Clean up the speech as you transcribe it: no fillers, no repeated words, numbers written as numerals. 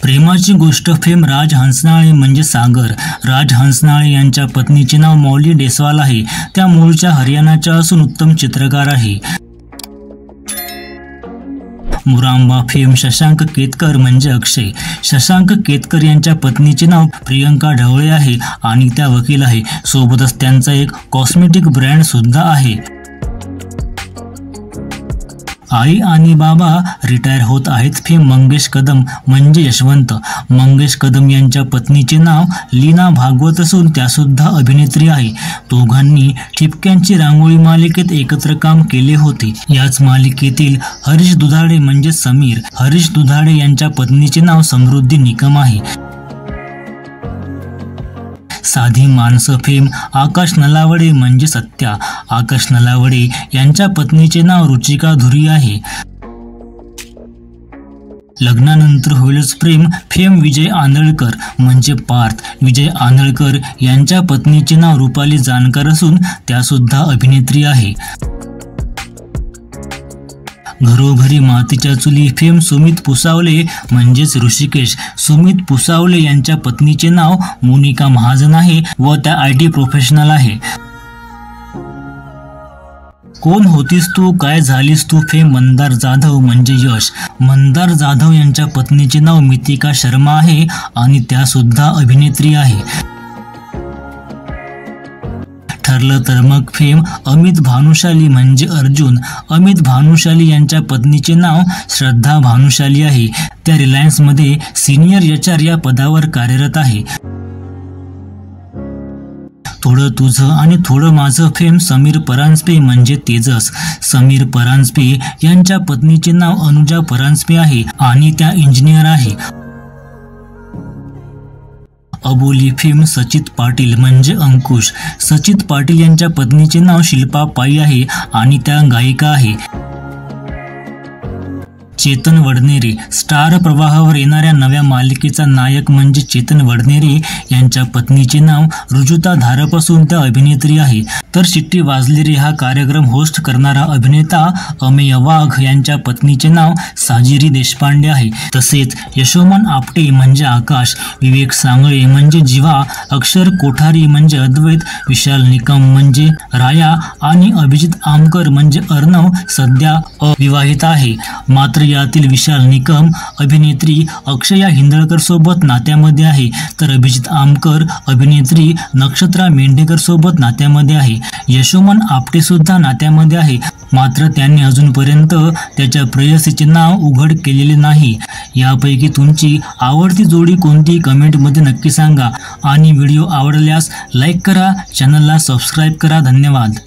प्रेमाची गोष्ट फेम राज हंसनाळे म्हणजे सागर. राज हंसनाळे यांच्या पत्नीचे नाव मौली डेसवाल आहे. त्या मूळच्या हरियाणाच्या असून उत्तम चित्रकार आहे. मुरांबा फेम शशांक केतकर म्हणजे अक्षय. शशांक केतकर यांच्या पत्नीचे नाव प्रियंका ढवळे आहे आणि त्या वकील आहे. सोबतच त्यांचा एक कॉस्मेटिक ब्रँड सुद्धा आहे. आई आणि बाबा रिटायर होत आहेत. फेम मंगेश कदम म्हणजे यशवंत. मंगेश कदम यांच्या पत्नीचे नाव लीना भागवत असून त्या सुद्धा अभिनेत्री आहे. दोघांनी ठिपक्यांची रांगोळी मालिकेत एकत्र काम केले होते. याच मालिकेतील हरीश दुधाडे म्हणजे समीर. हरीश दुधाडे यांच्या पत्नीचे नाव समृद्धी निकम आहे. साधी माणसं फेम आकाश नलावडे म्हणजे सत्या. आकाश नलावडे यांच्या पत्नीचे नाव रुचिका धुरी आहे. लग्नानंतर होईलच प्रेम फेम विजय आंधळकर म्हणजे पार्थ. विजय आंधळकर यांच्या पत्नीचे नाव रुपाली जानकर असून त्या सुद्धा अभिनेत्री आहे. घरोघरी मातीच्या चुली फेम सुमित पुसावले म्हणजेच ऋषिकेश. सुमित पुसावले यांच्या पत्नीचे नाव मोनिका महाजन आहे व त्या IT प्रोफेशनल आहे. कोण होतीस तू काय झालीस तू फेम मंदार जाधव म्हणजे यश. मंदार जाधव यांच्या पत्नीचे नाव मितिका शर्मा आहे आणि त्या सुद्धा अभिनेत्री आहे. ठरलं तर मग फेम अमित भानुशाली म्हणजे अर्जुन. अमित भानुशाली यांच्या पत्नीचे नाव श्रद्धा भानुशाली आहे. त्या रिलायन्समध्ये सिनियर HR या पदावर कार्यरत आहे. थोडं तुझं आणि थोडं माझं फेम समीर परांजपे म्हणजे तेजस. समीर परांजपे यांच्या पत्नीचे नाव अनुजा परांजपे आहे आणि त्या इंजिनियर आहे. अबोली फेम सचित पाटील म्हणजे अंकुश. सचित पाटील यांच्या पत्नीचे नाव शिल्पा पाई आहे आणि त्या गायिका आहे. चेतन वडनेरे स्टार प्रवाहावर येणाऱ्या नव्या मालिकेचा नायक म्हणजे चेतन वडनेरे यांच्या पत्नीचे नाव रुजुता धारप असून त्या अभिनेत्री आहे. तर शिट्टी वाजली रे हा कार्यक्रम होस्ट करणारा अभिनेता अमेय वाघ यांच्या पत्नीचे नाव साजिरी देशपांडे आहे. तसेच यशोमन आपटे म्हणजे आकाश, विवेक सांगळे म्हणजे जीवा, अक्षर कोठारी म्हणजे अद्वैत, विशाल निकम म्हणजे राया आणि अभिजित आमकर म्हणजे अर्णव सध्या अविवाहित आहे. मात्र यातील विशाल निकम अभिनेत्री अक्षया हिंदळकर सोबत नात्यामध्ये आहे तर अभिजित आमकर अभिनेत्री नक्षत्रा मेंढेकर सोबत नात्यामध्ये आहे. यशोमन आपटे सुद्धा नात्यामध्ये आहे मात्र त्यांनी अजूनपर्यंत त्याच्या प्रेयसीचे नाव उघड केलेले नाही. यापैकी तुमची आवडती जोडी कोणती कमेंटमध्ये नक्की सांगा आणि व्हिडिओ आवडल्यास लाईक करा, चॅनलला सबस्क्राईब करा. धन्यवाद.